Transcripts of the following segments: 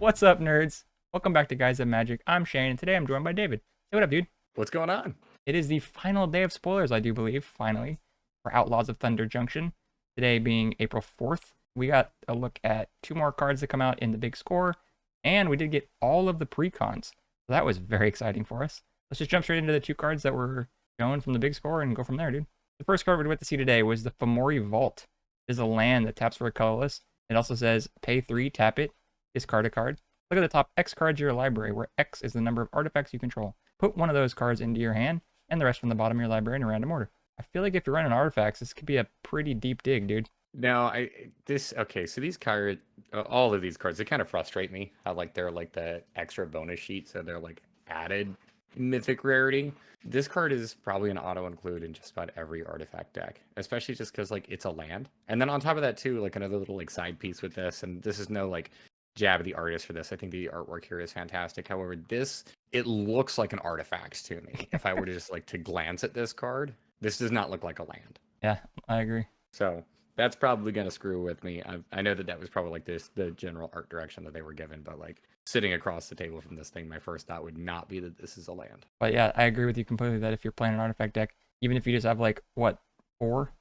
What's up, nerds? Welcome back to Guys of Magic. I'm Shane, and today I'm joined by David. Say what up, dude? What's going on? It is the final day of spoilers, I do believe, finally, for Outlaws of Thunder Junction. Today being April 4th. We got a look at two more cards that come out in the big score, and we did get all of the Precons. So that was very exciting for us. Let's just jump straight into the two cards that were shown from the big score and go from there, dude. The first card we went to see today was the Fomoria Vault. It is a land that taps for a colorless. It also says pay 3, tap it, discard a card. Look at the top X cards of your library, where X is the number of artifacts you control. Put one of those cards into your hand, and the rest from the bottom of your library in a random order. I feel like if you're running artifacts, this could be a pretty deep dig, dude. No, okay, so these cards, all of these cards, they kind of frustrate me. How like they're like the extra bonus sheet, so they're like added mythic rarity. This card is probably an auto include in just about every artifact deck, especially just because like it's a land. And then on top of that too, like another little like side piece with this, and this is no like jab at the artist for this. I think the artwork here is fantastic. However, it looks like an artifact to me. If I were to just like to glance at this card, this does not look like a land. Yeah, I agree. So that's probably going to screw with me. I know that was probably like the general art direction that they were given, but like sitting across the table from this thing, my first thought would not be that this is a land. But yeah, I agree with you completely that if you're playing an artifact deck, even if you just have like, what, 4?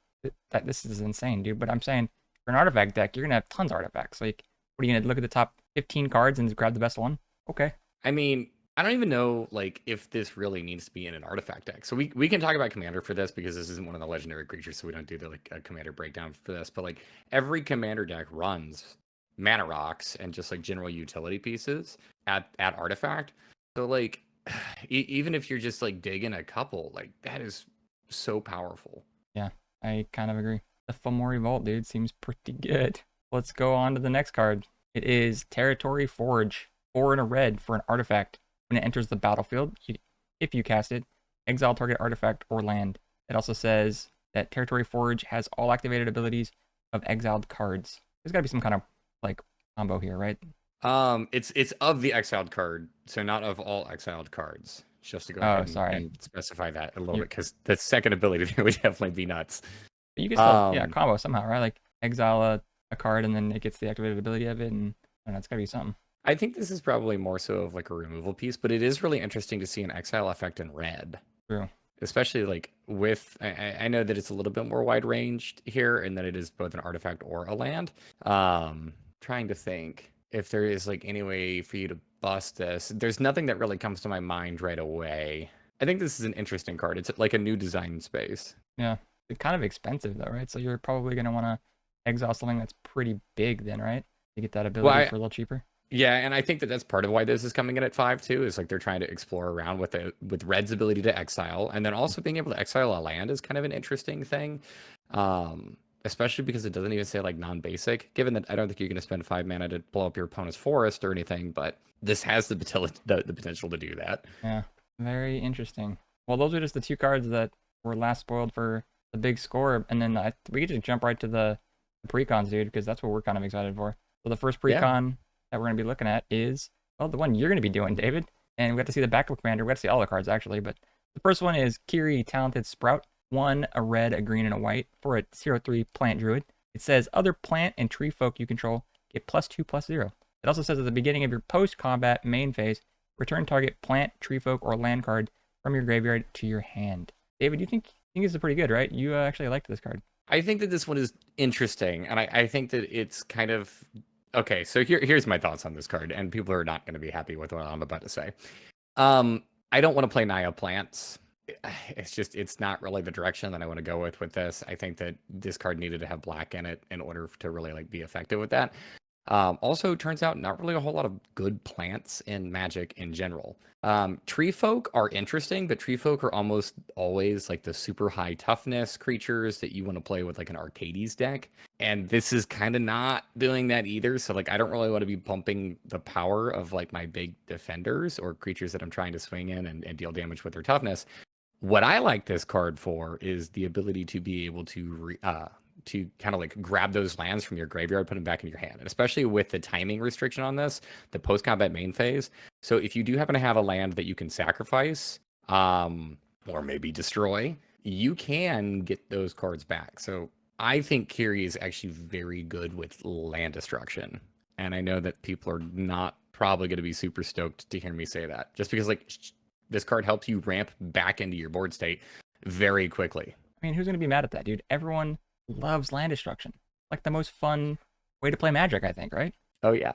This is insane, dude. But I'm saying for an artifact deck, you're going to have tons of artifacts. Like, what are you going to look at the top 15 cards and grab the best one? Okay. I mean, I don't even know like if this really needs to be in an artifact deck. So we can talk about commander for this because this isn't one of the legendary creatures, so we don't do the like a commander breakdown for this. But like every commander deck runs mana rocks and just like general utility pieces at artifact. So like even if you're just like digging a couple, like that is so powerful. Yeah, I kind of agree. The Fomoria Vault, dude, seems pretty good. Let's go on to the next card. It is Territory Forge, 4 and a red for an artifact. When it enters the battlefield, if you cast it, exile target artifact or land. It also says that Territory Forge has all activated abilities of exiled cards. There's got to be some kind of like combo here, right? It's of the exiled card, so not of all exiled cards. Just to go ahead and specify that a little bit, because the second ability would definitely be nuts. But you can still, combo somehow, right? Like exile a card and then it gets the activated ability of it, and I don't know, it's got to be something. I think this is probably more so of like a removal piece, but it is really interesting to see an exile effect in red. True. Especially like with, I know that it's a little bit more wide ranged here and that it is both an artifact or a land. Trying to think if there is like any way for you to bust this. There's nothing that really comes to my mind right away. I think this is an interesting card. It's like a new design space. Yeah. It's kind of expensive though, right? So you're probably going to want to exile something that's pretty big then, right? To get that ability for a little cheaper. Yeah, and I think that that's part of why this is coming in at 5 too. Is like they're trying to explore around with Red's ability to exile, and then also being able to exile a land is kind of an interesting thing, especially because it doesn't even say like non-basic. Given that I don't think you're going to spend 5 mana to blow up your opponent's forest or anything, but this has the potential to do that. Yeah, very interesting. Well, those are just the two cards that were last spoiled for the big score, and then we get to jump right to the Precons, dude, because that's what we're kind of excited for. So the first Precon that we're going to be looking at is, well, the one you're going to be doing, David. And we got to see the backup commander. We got to see all the cards, actually. But the first one is Kirri, Talented Sprout. 1, a red, a green, and a white for a 0/3 plant druid. It says other plant and tree folk you control get +2/+0. It also says at the beginning of your post-combat main phase, return target plant, tree folk, or land card from your graveyard to your hand. David, you think this is pretty good, right? You actually liked this card. I think that this one is interesting. And I think that it's kind of... Okay, so here's my thoughts on this card, and people are not going to be happy with what I'm about to say. I don't want to play Naya plants. It's not really the direction that I want to go with this. I think that this card needed to have black in it in order to really like be effective with that. Also, turns out not really a whole lot of good plants in Magic in general. Tree folk are interesting, but tree folk are almost always like the super high toughness creatures that you want to play with like an Arcades deck. And this is kind of not doing that either. So like, I don't really want to be pumping the power of like my big defenders or creatures that I'm trying to swing in and deal damage with their toughness. What I like this card for is the ability to be able to kind of like grab those lands from your graveyard, put them back in your hand, and especially with the timing restriction on this, the post-combat main phase. So if you do happen to have a land that you can sacrifice, or maybe destroy, you can get those cards back. So I think Kirri is actually very good with land destruction. And I know that people are not probably going to be super stoked to hear me say that, just because like this card helps you ramp back into your board state very quickly. I mean, who's going to be mad at that, dude? Everyone loves land destruction. Like the most fun way to play Magic, I think, right? Oh yeah.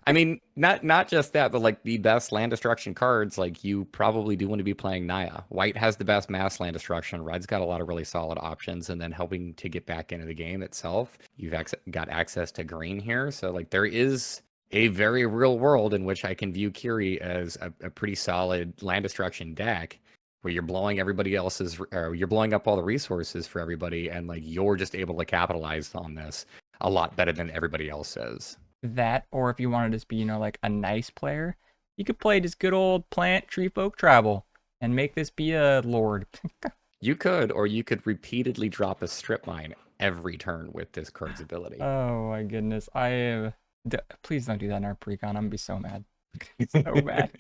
I mean, not just that, but like the best land destruction cards, like you probably do want to be playing Naya. White has the best mass land destruction. Red's got a lot of really solid options, and then helping to get back into the game itself, you've got access to green here. So like there is a very real world in which I can view Kirri as a pretty solid land destruction deck, where you're blowing everybody else's, or you're blowing up all the resources for everybody, and like you're just able to capitalize on this a lot better than everybody else is. That, or if you want to just be, you know, like a nice player, you could play just good old plant tree folk travel and make this be a lord. You could, or you could repeatedly drop a strip mine every turn with this card's ability. Oh my goodness. Please don't do that in our precon. I'm gonna be so mad. So mad.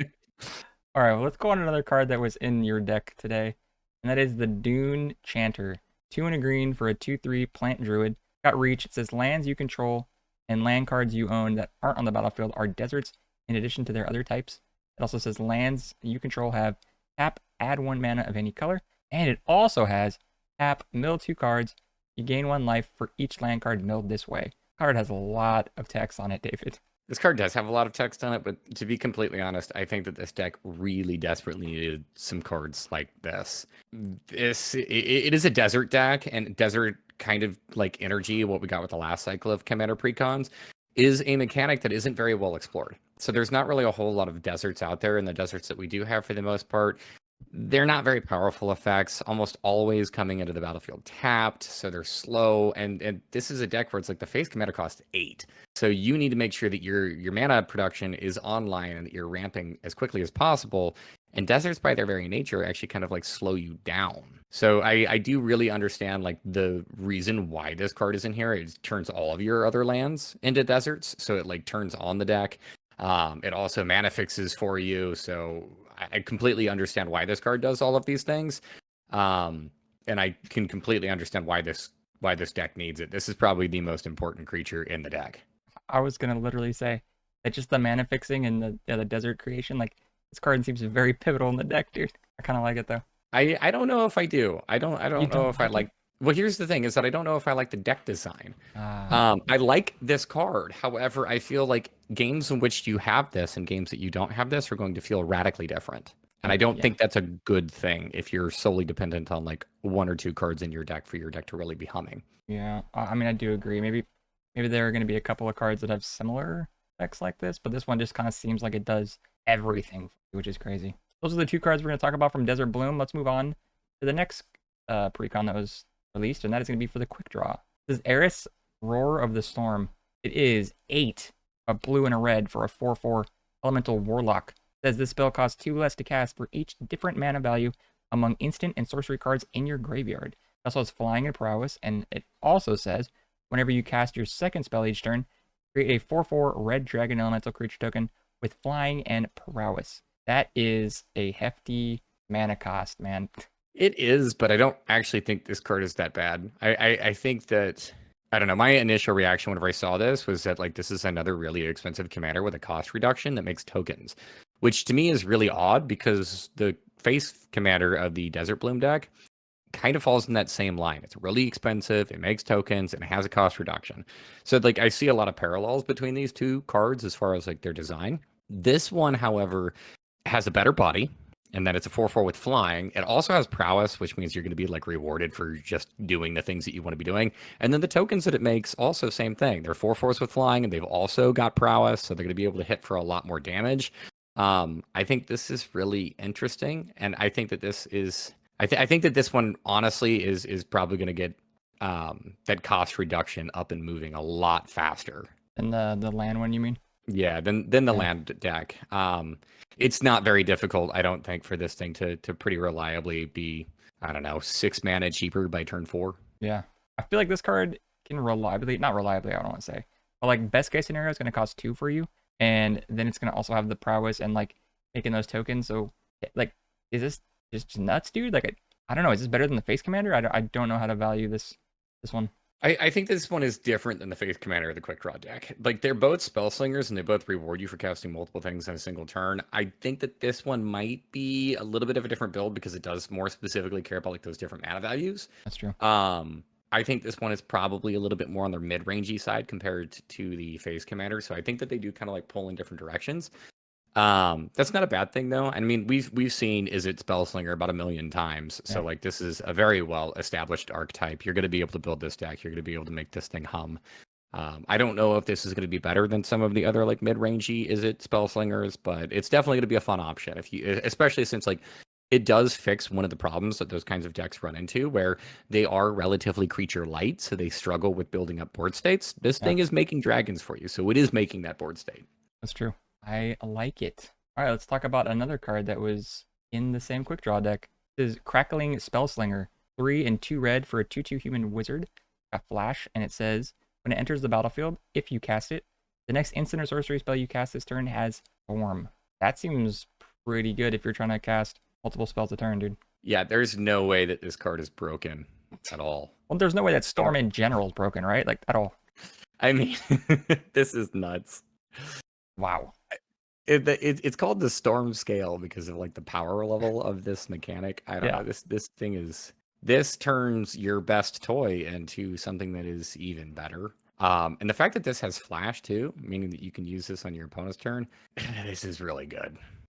All right, well, let's go on another card that was in your deck today, and that is the Dune Chanter. 2 and a green for a 2/3 plant druid. Got reach. It says lands you control and land cards you own that aren't on the battlefield are deserts in addition to their other types. It also says lands you control have tap, add 1 mana of any color, and it also has tap, mill 2 cards. You gain 1 life for each land card milled this way. Card has a lot of text on it, David. This card does have a lot of text on it, but to be completely honest, I think that this deck really desperately needed some cards like this. It is a desert deck, and desert kind of like energy, what we got with the last cycle of Commander Precons, is a mechanic that isn't very well explored. So there's not really a whole lot of deserts out there, and the deserts that we do have for the most part, they're not very powerful effects, almost always coming into the battlefield tapped, so they're slow, and this is a deck where it's like the face commander costs 8. So you need to make sure that your mana production is online and that you're ramping as quickly as possible. And deserts, by their very nature, actually kind of like slow you down. So I do really understand like the reason why this card is in here. It turns all of your other lands into deserts, so it like turns on the deck. It also mana fixes for you, so I completely understand why this card does all of these things. And I can completely understand why this deck needs it. This is probably the most important creature in the deck. I was gonna literally say that just the mana fixing and the desert creation, like this card seems very pivotal in the deck, dude. I kind of like it though. I don't know if I do. I don't know if I like. Well, here's the thing: is that I don't know if I like the deck design. I like this card. However, I feel like games in which you have this and games that you don't have this are going to feel radically different. And I don't think that's a good thing if you're solely dependent on like 1 or 2 cards in your deck for your deck to really be humming. Yeah, I mean, I do agree. Maybe there are going to be a couple of cards that have similar effects like this, but this one just kind of seems like it does everything, which is crazy. Those are the 2 cards we're going to talk about from Desert Bloom. Let's move on to the next precon that was released, and that is going to be for the quick draw. This is Eris, Roar of the Storm. It is 8, a blue and a red for a 4/4 elemental warlock. It says this spell costs 2 less to cast for each different mana value among instant and sorcery cards in your graveyard. It also has flying and prowess, and it also says whenever you cast your second spell each turn, create a 4/4 red dragon elemental creature token with flying and prowess. That is a hefty mana cost, man. It is, but I don't actually think this card is that bad. I think that, I don't know, my initial reaction whenever I saw this was that like this is another really expensive commander with a cost reduction that makes tokens, which to me is really odd because the face commander of the Desert Bloom deck kind of falls in that same line. It's really expensive, it makes tokens, and it has a cost reduction. So like I see a lot of parallels between these 2 cards as far as like their design. This one, however, has a better body, and that it's a 4/4 with flying. It also has prowess, which means you're going to be like rewarded for just doing the things that you want to be doing. And then the tokens that it makes, also same thing. They're 4/4s with flying, and they've also got prowess, so they're going to be able to hit for a lot more damage. I think this is really interesting, and I think that this is. I think that this one honestly is probably going to get that cost reduction up and moving a lot faster. And the land one, you mean? Yeah, than the land deck. It's not very difficult, I don't think, for this thing to pretty reliably be, I don't know, 6 mana cheaper by turn 4. Yeah, I feel like this card can reliably, not reliably, I don't want to say, but like best case scenario is going to cost 2 for you, and then it's going to also have the prowess and like making those tokens. So like, is this just nuts, dude? Like I don't know, is this better than the face commander? I don't know how to value this one. I think this one is different than the Faith Commander or the Quick Draw deck. Like, they're both Spellslingers, and they both reward you for casting multiple things in a single turn. I think that this one might be a little bit of a different build because it does more specifically care about like those different mana values. That's true. I think this one is probably a little bit more on their mid-rangey side compared to the Phase Commander. So I think that they do kind of like pull in different directions. That's not a bad thing though. I mean, we've seen Izzet Spellslinger about 1,000,000 times. So like this is a very well established archetype. You're going to be able to build this deck. You're going to be able to make this thing hum. I don't know if this is going to be better than some of the other like mid-rangey Izzet Spellslingers, but it's definitely going to be a fun option if you, especially since like it does fix one of the problems that those kinds of decks run into, where they are relatively creature light, so they struggle with building up board states. This thing is making dragons for you, so it is making that board state. That's true. I like it. All right, let's talk about another card that was in the same quick draw deck. This is Crackling Spellslinger, 3 and 2 red for a 2/2 human wizard. Got flash, and it says when it enters the battlefield, if you cast it, the next instant or sorcery spell you cast this turn has Storm. That seems pretty good if you're trying to cast multiple spells a turn, dude. Yeah, there's no way that this card is broken at all. Well, there's no way that Storm in general is broken, right? Like, at all. I mean, this is nuts. Wow. It's called the Storm Scale because of like the power level of this mechanic. I don't know. This thing is, this turns your best toy into something that is even better. And the fact that this has flash too, meaning that you can use this on your opponent's turn, this is really good.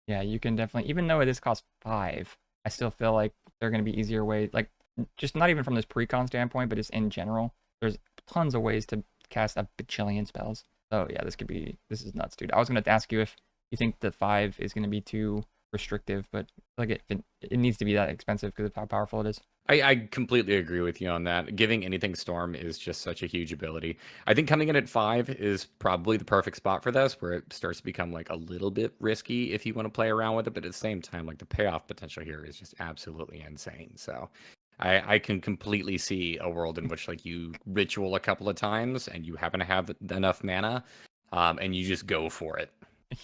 Yeah, you can definitely, even though this costs 5, I still feel like there are going to be easier ways, like, just not even from this Precon standpoint, but just in general, there's tons of ways to cast a bajillion spells. So yeah, this is nuts, dude. I was going to ask you if you think the 5 is going to be too restrictive, but like it needs to be that expensive because of how powerful it is. I completely agree with you on that. Giving anything Storm is just such a huge ability. I think coming in at 5 is probably the perfect spot for this, where it starts to become like a little bit risky if you want to play around with it, but at the same time, like the payoff potential here is just absolutely insane. So I can completely see a world in which like you ritual a couple of times and you happen to have enough mana, and you just go for it.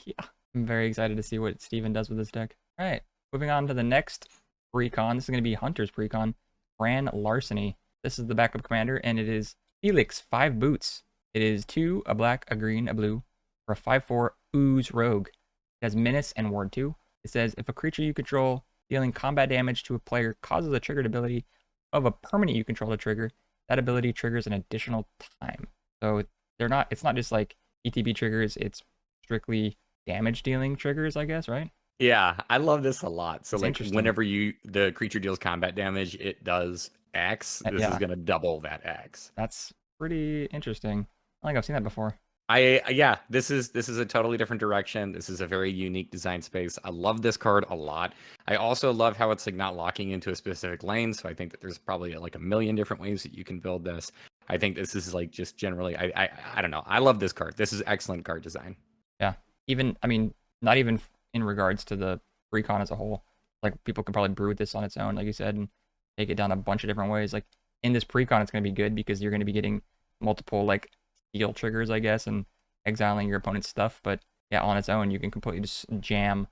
Yeah, I'm very excited to see what Steven does with this deck. All right, moving on to the next Precon. This is going to be Hunter's Precon. Fran Larceny. This is the backup commander, and it is Felix Five-Boots. It is 2, a black, a green, a blue, for a 5/4 ooze rogue. It has menace and ward 2. It says if a creature you control dealing combat damage to a player causes a triggered ability of a permanent you control to trigger, that ability triggers an additional time. So it's not just like ETB triggers, it's strictly damage dealing triggers, I guess, right? Yeah, I love this a lot. So It's like whenever the creature deals combat damage, it does X. This is gonna double that X. That's pretty interesting. I think I've seen that before. Yeah, this is a totally different direction. This is a very unique design space. I love this card a lot. I also love how it's like not locking into a specific lane. So I think that there's probably like a million different ways that you can build this. I think this is like just generally, I don't know. I love this card. This is excellent card design. Yeah, I mean, not even in regards to the Precon as a whole. Like people can probably brew this on its own, like you said, and take it down a bunch of different ways. Like in this Precon, it's going to be good because you're going to be getting multiple like steal triggers, I guess, and exiling your opponent's stuff. But yeah, on its own, you can completely just jam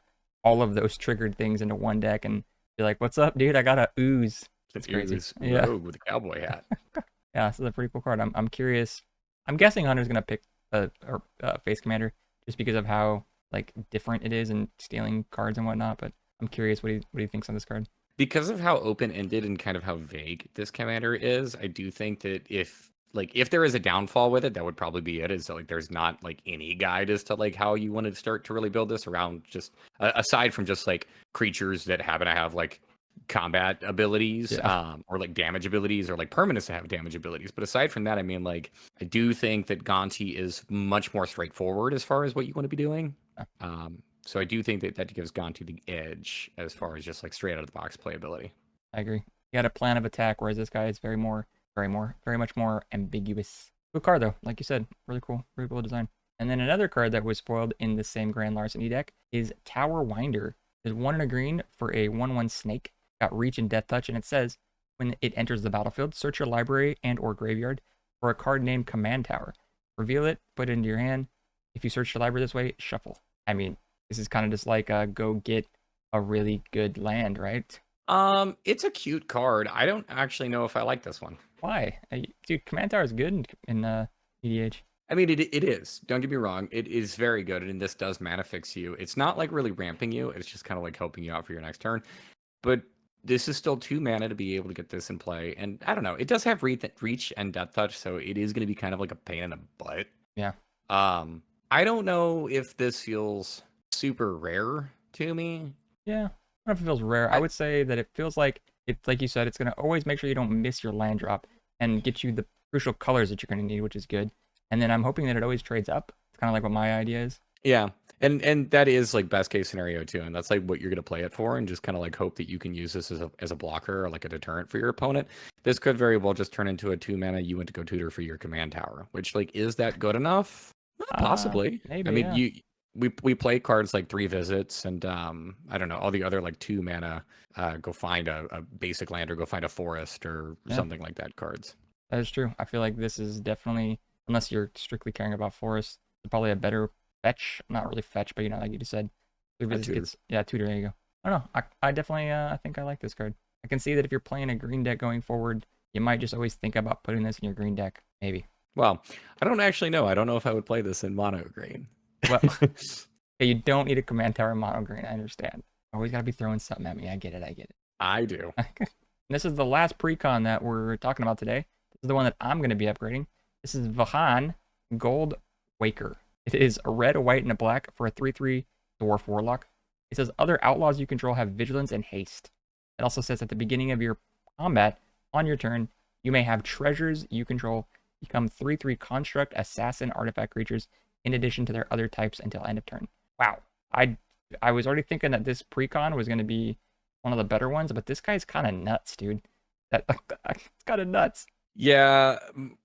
all of those triggered things into one deck and be like, "What's up, dude? I got a ooze." It's crazy. Rogue with a cowboy hat. Yeah, this is a pretty cool card. I'm curious. I'm guessing Hunter's gonna pick a face commander just because of how like different it is in stealing cards and whatnot. But I'm curious what he thinks on this card. Because of how open-ended and kind of how vague this commander is, I do think that if there is a downfall with it, that would probably be it. Is that like there's not like any guide as to like how you want to start to really build this around just aside from just like creatures that happen to have like combat abilities, or like damage abilities, or like permanents that have damage abilities. But aside from that, I mean, like I do think that Gonti is much more straightforward as far as what you want to be doing. So I do think that gives Gonti the edge as far as just like straight out of the box playability. I agree. He had a plan of attack, whereas this guy is very much more ambiguous. Cool card though, like you said, really cool design. And then another card that was spoiled in the same Grand Larceny deck is Tower Winder. There's 1 and a green for a 1/1 snake. Got reach and death touch, and it says when it enters the battlefield, search your library and or graveyard for a card named Command Tower. Reveal it, put it into your hand. If you search your library this way, shuffle. I mean, this is kind of just like go get a really good land, right? It's a cute card. I don't actually know if I like this one. Why? Dude, Command Tower is good in EDH. I mean, it is. Don't get me wrong. It is very good, and this does mana fix you. It's not like really ramping you. It's just kind of like helping you out for your next turn. But this is still 2 mana to be able to get this in play. And I don't know. It does have reach and death touch, so it is going to be kind of like a pain in the butt. Yeah. I don't know if this feels super rare to me. Yeah. I don't know if it feels rare. I would say that it feels like like you said, it's gonna always make sure you don't miss your land drop and get you the crucial colors that you're gonna need, which is good. And then I'm hoping that it always trades up. It's kind of like what my idea is. Yeah. And that is like best case scenario too, and that's like what you're gonna play it for, and just kind of like hope that you can use this as a blocker or like a deterrent for your opponent. This could very well just turn into a 2 mana you went to go tutor for your command tower, which like is that good enough? Possibly. Maybe. I mean, yeah. we play cards like 3 visits and I don't know, all the other like 2 mana go find a basic land or go find a forest or something like that cards. That is true. I feel like this is definitely, unless you're strictly caring about forests, probably a better fetch. Not really fetch, but you know, like you just said, Tutor. yeah, tutor. There you go. I don't know. I definitely I think I like this card. I can see that if you're playing a green deck going forward, you might just always think about putting this in your green deck. Maybe. Well, I don't actually know. I don't know if I would play this in mono green. Well, you don't need a command tower mono green. I understand. Always got to be throwing something at me. I get it. I get it. I do. This is the last precon that we're talking about today. This is the one that I'm going to be upgrading. This is Vihaan Goldwaker. It is a red, a white, and a black for a 3/3 dwarf warlock. It says other outlaws you control have vigilance and haste. It also says at the beginning of your combat, on your turn, you may have treasures you control become 3/3 construct, assassin, artifact creatures in addition to their other types until end of turn. Wow. I was already thinking that this precon was going to be one of the better ones, but this guy's kind of nuts, dude. It's kind of nuts. Yeah,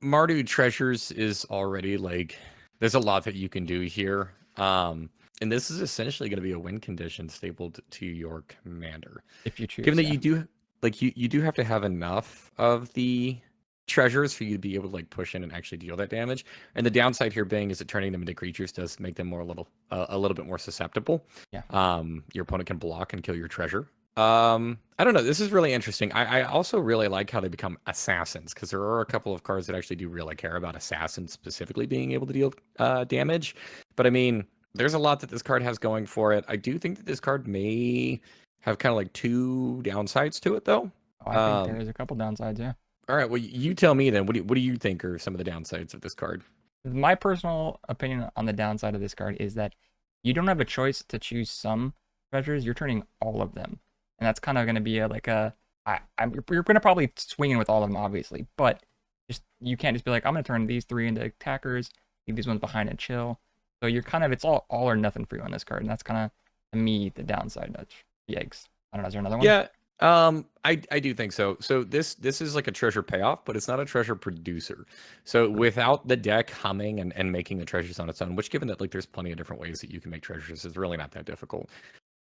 Mardu Treasures is already like, there's a lot that you can do here. And this is essentially going to be a win condition stapled to your commander. If you choose. Given that you do, like, you do have to have enough of the treasures for you to be able to like push in and actually deal that damage. And the downside here being is that turning them into creatures does make them a little bit more susceptible. Yeah. Your opponent can block and kill your treasure. I don't know. This is really interesting. I also really like how they become assassins, because there are a couple of cards that actually do really care about assassins specifically being able to deal damage. But I mean, there's a lot that this card has going for it. I do think that this card may have kind of like 2 downsides to it, though. Oh, I think there's a couple downsides, yeah. All right, well, you tell me then. What do you think are some of the downsides of this card? My personal opinion on the downside of this card is that you don't have a choice to choose some treasures. You're turning all of them. And that's kind of going to be you're going to probably swing in with all of them, obviously. But you can't just be like, I'm going to turn these 3 into attackers, leave these ones behind and chill. So you're kind of, it's all or nothing for you on this card. And that's kind of, to me, the downside. That's yikes. I don't know, is there another one? Yeah. I do think so. So this is like a treasure payoff, but it's not a treasure producer. So without the deck humming and making the treasures on its own, which given that like there's plenty of different ways that you can make treasures, is really not that difficult.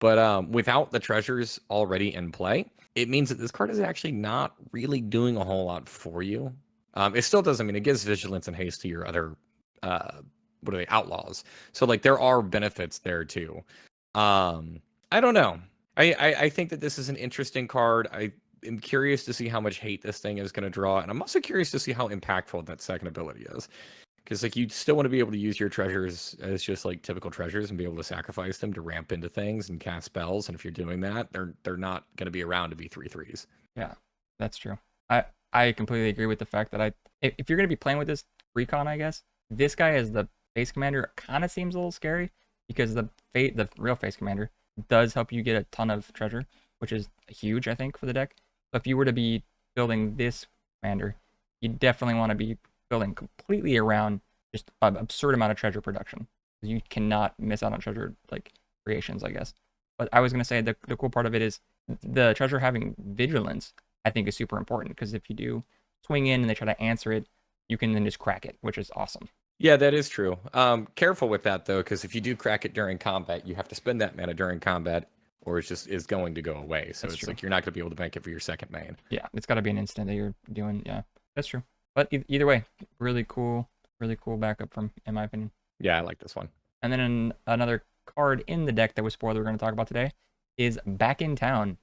But without the treasures already in play, it means that this card is actually not really doing a whole lot for you. It still does. I mean, it gives vigilance and haste to your other what are they, outlaws. So like there are benefits there too. I don't know. I think that this is an interesting card. I am curious to see how much hate this thing is going to draw, and I'm also curious to see how impactful that second ability is. Because like you still want to be able to use your treasures as just like typical treasures and be able to sacrifice them to ramp into things and cast spells. And if you're doing that, they're not going to be around to be 3/3s. Yeah, that's true. I completely agree with the fact that if you're going to be playing with this recon, I guess this guy as the face commander kind of seems a little scary, because the real face commander does help you get a ton of treasure, which is huge, I think, for the deck. So if you were to be building this commander, you definitely want to be building completely around just an absurd amount of treasure production. You cannot miss out on treasure like creations, I guess. But I was going to say the cool part of it is the treasure having vigilance, I think, is super important, because if you do swing in and they try to answer it, you can then just crack it, which is awesome. Yeah, that is true. Careful with that though, because if you do crack it during combat, you have to spend that mana during combat, or it's just is going to go away. So it's like you're not going to be able to bank it for your second main. Yeah, it's got to be an instant that you're doing. Yeah, that's true. But either way, really cool backup in my opinion. Yeah, I like this one. And then another card in the deck that was spoiled we're going to talk about today is Back in Town.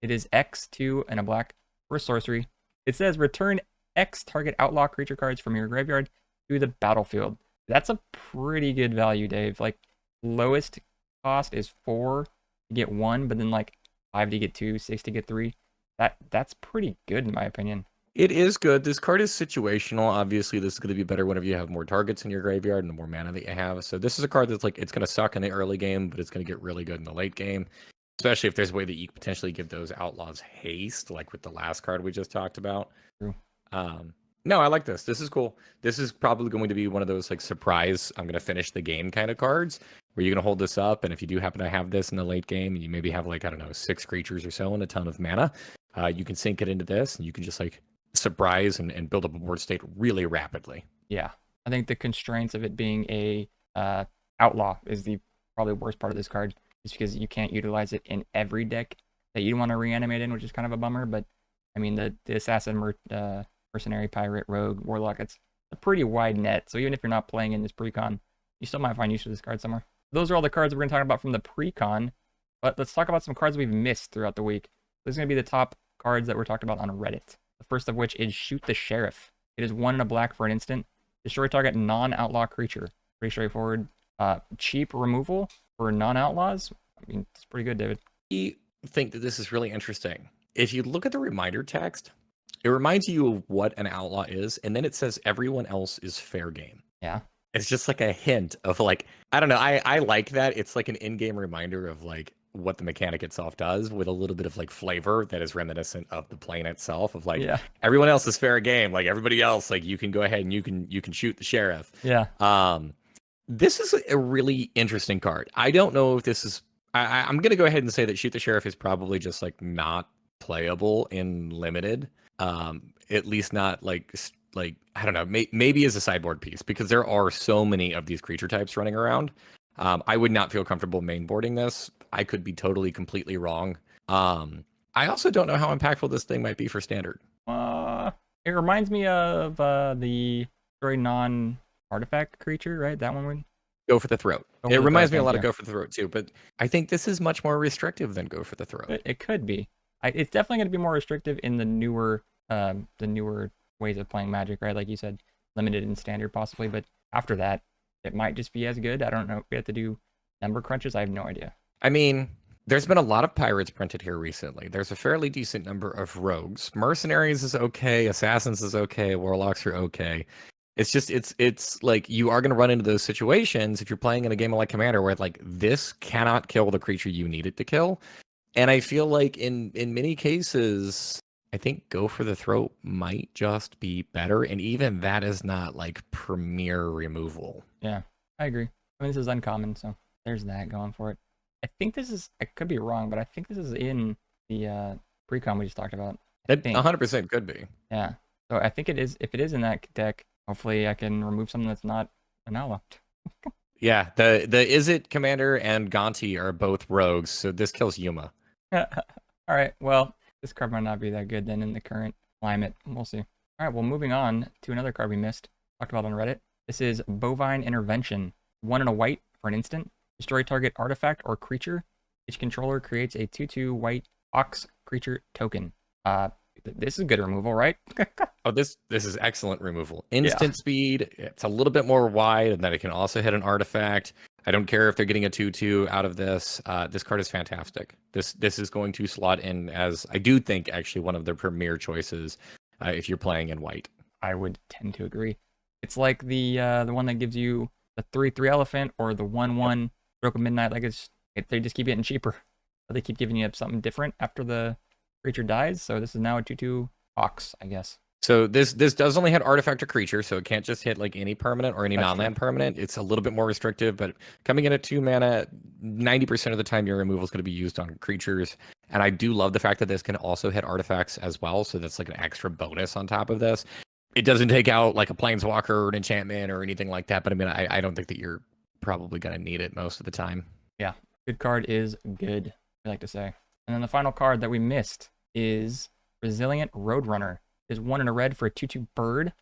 It is X, 2, and a black for sorcery. It says return X target outlaw creature cards from your graveyard to the battlefield. That's a pretty good value, Dave. Like, lowest cost is 4 to get 1, but then like 5 to get 2, 6 to get 3. That's pretty good in my opinion. It is good. This card is situational. Obviously, this is going to be better whenever you have more targets in your graveyard and the more mana that you have. So this is a card that's like, it's going to suck in the early game, but it's going to get really good in the late game. Especially if there's a way that you could potentially give those Outlaws haste, like with the last card we just talked about. True. No, I like this. This is cool. This is probably going to be one of those like surprise, I'm going to finish the game kind of cards where you're going to hold this up. And if you do happen to have this in the late game, and you maybe have like, I don't know, 6 creatures or so and a ton of mana, you can sink it into this and you can just like surprise and build up a board state really rapidly. Yeah. I think the constraints of it being a outlaw is the probably worst part of this card, just because you can't utilize it in every deck that you want to reanimate in, which is kind of a bummer. But I mean, the assassin, mercenary, pirate, rogue, warlock, it's a pretty wide net. So even if you're not playing in this precon, you still might find use for this card somewhere. Those are all the cards we're going to talk about from the precon. But let's talk about some cards we've missed throughout the week. This is going to be the top cards that we're talked about on Reddit. The first of which is Shoot the Sheriff. It is 1 and a black for an instant. Destroy target non-outlaw creature. Pretty straightforward. Cheap removal for non-outlaws. I mean, it's pretty good, David. I think that this is really interesting. If you look at the reminder text, it reminds you of what an outlaw is, and then it says everyone else is fair game. Yeah. It's just like a hint of like, I don't know, I like that. It's like an in-game reminder of like what the mechanic itself does, with a little bit of like flavor that is reminiscent of the plane itself, of like, yeah, everyone else is fair game. Like everybody else, like you can go ahead and you can shoot the sheriff. Yeah. This is a really interesting card. I don't know if this is, I'm going to go ahead and say that Shoot the Sheriff is probably just like not playable in limited. At least not like I don't know, maybe as a sideboard piece, because there are so many of these creature types running around. I would not feel comfortable mainboarding this. I could be totally completely wrong. I also don't know how impactful this thing might be for standard. It reminds me of the destroy non-artifact creature, right? That one would Go for the Throat. It reminds me a lot of Go for the Throat too, but I think this is much more restrictive than Go for the Throat. It could be. It's definitely going to be more restrictive in the newer ways of playing Magic, right? Like you said, limited and standard possibly, but after that, it might just be as good. I don't know. We have to do number crunches. I have no idea. I mean, there's been a lot of pirates printed here recently. There's a fairly decent number of rogues. Mercenaries is okay. Assassins is okay. Warlocks are okay. It's just, it's like you are going to run into those situations if you're playing in a game like Commander where like this cannot kill the creature you need it to kill. And I feel like in many cases, I think Go for the Throat might just be better. And even that is not like premier removal. Yeah, I agree. I mean, this is uncommon, so there's that going for it. I think this is, I could be wrong, but I think this is in the precon we just talked about. It 100% could be. Yeah. So I think it is, if it is in that deck, hopefully I can remove something that's not an outlaw. Yeah, the Izzet Commander and Gonti are both rogues, so this kills Yuma. All right, well, this card might not be that good then in the current climate. We'll see. All right, well, moving on to another card we missed, talked about on Reddit. This is Bovine Intervention. 1 and a white for an instant. Destroy target artifact or creature. Each controller creates a 2/2 white ox creature token. This is good removal, right? Oh, this is excellent removal. Instant speed. It's a little bit more wide, and then it can also hit an artifact. I don't care if they're getting a 2/2 out of this. This card is fantastic. This is going to slot in as, I do think, actually one of their premier choices if you're playing in white. I would tend to agree. It's like the one that gives you the 3/3 elephant or the 1/1 Stroke of Midnight. Like they just keep getting cheaper. They keep giving you something different after the creature dies. So this is now a 2/2 ox, I guess. So this does only hit artifact or creature, so it can't just hit like any permanent or any non-land permanent. It's a little bit more restrictive, but coming in at 2 mana, 90% of the time your removal is going to be used on creatures. And I do love the fact that this can also hit artifacts as well, so that's like an extra bonus on top of this. It doesn't take out like a planeswalker or an enchantment or anything like that, but I mean, I don't think that you're probably going to need it most of the time. Yeah, good card is good, I like to say. And then the final card that we missed is Resilient Roadrunner. Is 1 and a red for a 2/2 bird.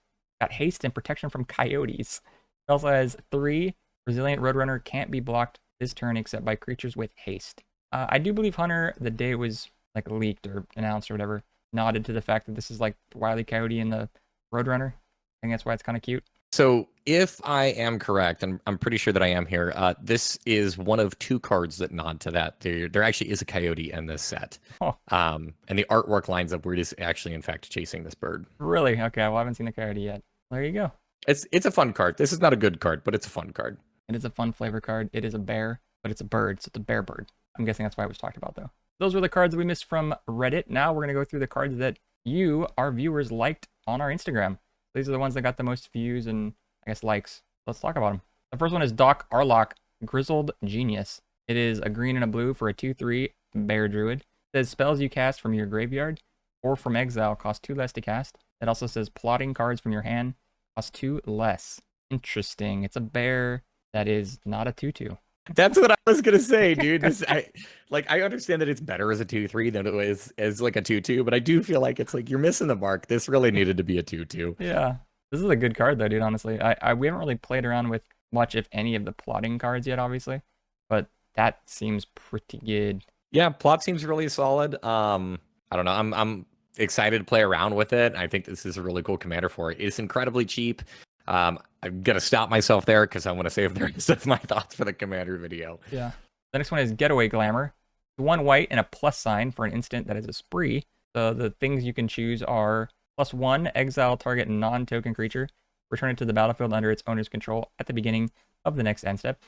Got haste and protection from coyotes. It also has 3. Resilient Roadrunner can't be blocked this turn except by creatures with haste. I do believe Hunter, the day it was like leaked or announced or whatever, nodded to the fact that this is like Wile E. Coyote in the Roadrunner. I think that's why it's kind of cute. So if I am correct, and I'm pretty sure that I am here, this is one of 2 cards that nod to that. There actually is a coyote in this set. Oh. And the artwork lines up where it is actually, in fact, chasing this bird. Really? Okay, well, I haven't seen the coyote yet. There you go. It's a fun card. This is not a good card, but it's a fun card. It is a fun flavor card. It is a bear, but it's a bird, so it's a bear bird. I'm guessing that's why it was talked about, though. Those were the cards that we missed from Reddit. Now we're going to go through the cards that you, our viewers, liked on our Instagram. These are the ones that got the most views and, I guess, likes. Let's talk about them. The first one is Doc Aurlock, Grizzled Genius. It is a green and a blue for a 2/3 bear druid. It says spells you cast from your graveyard or from exile cost 2 less to cast. It also says plotting cards from your hand cost 2 less. Interesting. It's a bear that is not a 2/2. That's what I was gonna say, dude. I understand that it's better as a 2/3 than it was as like a 2/2, but I do feel like it's like you're missing the mark. This really needed to be a 2/2. Yeah. This is a good card though, dude, honestly. We haven't really played around with much, if any, of the plotting cards yet, obviously. But that seems pretty good. Yeah, plot seems really solid. I don't know. I'm excited to play around with it. I think this is a really cool commander for it. It's incredibly cheap. I'm gonna stop myself there because I want to save the rest of my thoughts for the commander video. Yeah. The next one is Getaway Glamer. 1 white and a plus sign for an instant that is a spree. So the things you can choose are +1, exile target non-token creature, return it to the battlefield under its owner's control at the beginning of the next end step,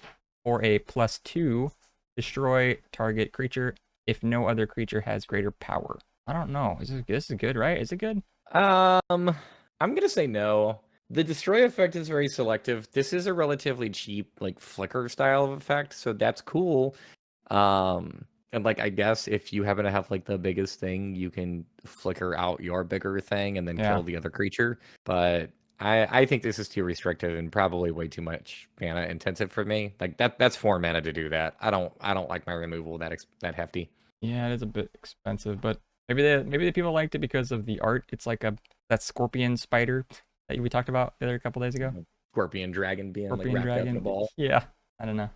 or a +2, destroy target creature if no other creature has greater power. I don't know. This is good, right? Is it good? I'm gonna say no. The destroy effect is very selective. This is a relatively cheap, like flicker style of effect, so that's cool. And like I guess if you happen to have like the biggest thing, you can flicker out your bigger thing and then kill the other creature. But I think this is too restrictive and probably way too much mana intensive for me. Like that's 4 mana to do that. I don't like my removal that hefty. Yeah, it is a bit expensive, but maybe the people liked it because of the art. It's like that scorpion spider that we talked about the other couple days ago. Scorpion dragon being like wrapped up in a ball. Yeah, I don't know.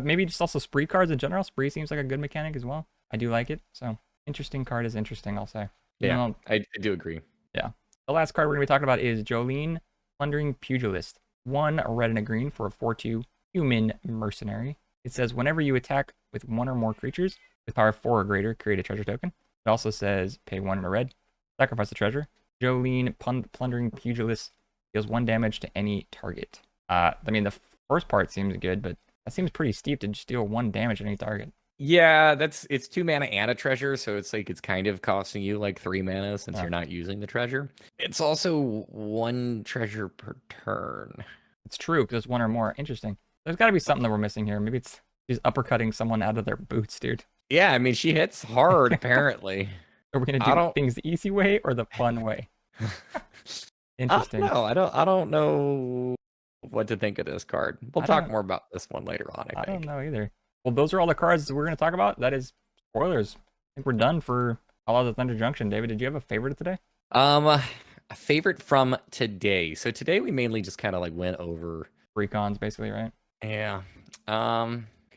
Maybe just also spree cards in general. Spree seems like a good mechanic as well. I do like it. So interesting card is interesting, I'll say. Yeah, I do agree. Yeah. The last card we're going to be talking about is Jolene, Plundering Pugilist. 1 red and a green for a 4/2 human mercenary. It says whenever you attack with 1 or more creatures with power 4 or greater, create a treasure token. It also says pay 1 and a red, sacrifice a treasure. Jolene, Plundering Pugilist deals 1 damage to any target. I mean, the first part seems good, but that seems pretty steep to just deal 1 damage to any target. Yeah, it's 2 mana and a treasure, so it's like it's kind of costing you like 3 mana since you're not using the treasure. It's also 1 treasure per turn. It's true, because it's 1 or more. Interesting. There's got to be something that we're missing here. Maybe it's she's uppercutting someone out of their boots, dude. Yeah, I mean, she hits hard, apparently. Are we going to do things the easy way or the fun way? Interesting. No, I don't know what to think of this card. We'll talk more about this one later on, I think. I don't know either. Well, those are all the cards that we're going to talk about. That is spoilers. I think we're done for Outlaws of Thunder Junction. David, did you have a favorite today? A favorite from today. So today we mainly just kind of like went over Precons, basically, right? Yeah.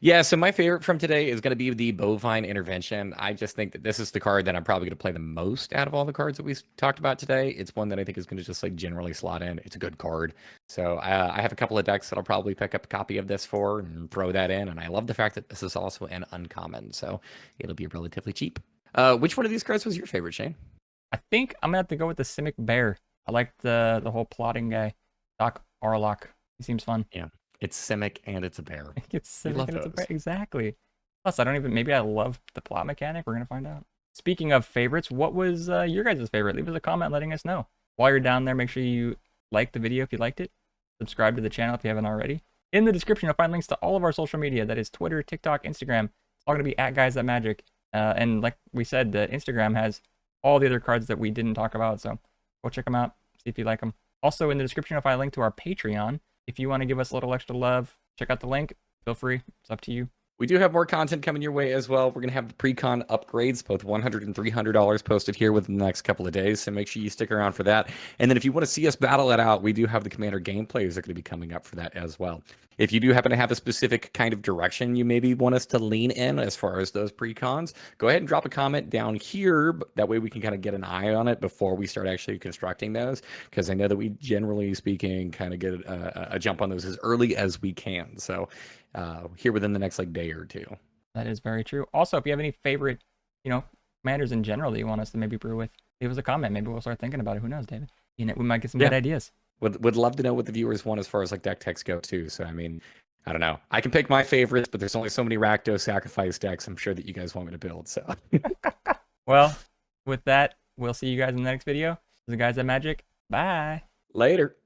Yeah, so my favorite from today is going to be the Bovine Intervention. I just think that this is the card that I'm probably going to play the most out of all the cards that we talked about today. It's one that I think is going to just like generally slot in. It's a good card. So I have a couple of decks that I'll probably pick up a copy of this for and throw that in. And I love the fact that this is also an uncommon, so it'll be relatively cheap. Which one of these cards was your favorite, Shane? I think I'm going to have to go with the Simic Bear. I like the whole plotting guy, Doc Aurlock. He seems fun. Yeah. It's Simic and it's a bear. It's Simic and it's a bear. Exactly. Plus, maybe I love the plot mechanic. We're going to find out. Speaking of favorites, what was your guys' favorite? Leave us a comment letting us know. While you're down there, make sure you like the video if you liked it. Subscribe to the channel if you haven't already. In the description, you'll find links to all of our social media. That is Twitter, TikTok, Instagram. It's all going to be @GuysThatMagic. And like we said, the Instagram has all the other cards that we didn't talk about. So go check them out. See if you like them. Also, in the description, you'll find a link to our Patreon. If you want to give us a little extra love, check out the link. Feel free. It's up to you. We do have more content coming your way as well. We're going to have the pre-con upgrades, both $100 and $300 posted here within the next couple of days. So make sure you stick around for that. And then if you want to see us battle it out, we do have the Commander gameplays that are going to be coming up for that as well. If you do happen to have a specific kind of direction you maybe want us to lean in as far as those pre-cons, go ahead and drop a comment down here. That way we can kind of get an eye on it before we start actually constructing those. Because I know that we, generally speaking, kind of get a jump on those as early as we can. So here within the next day or two. That is very true. Also, if you have any favorite, commanders in general that you want us to maybe brew with, leave us a comment. Maybe we'll start thinking about it. Who knows, David? We might get some good ideas. Would love to know what the viewers want as far as deck techs go too. So I mean, I don't know. I can pick my favorites, but there's only so many Rakdos sacrifice decks I'm sure that you guys want me to build. So well, with that, we'll see you guys in the next video. The guys at Magic. Bye. Later.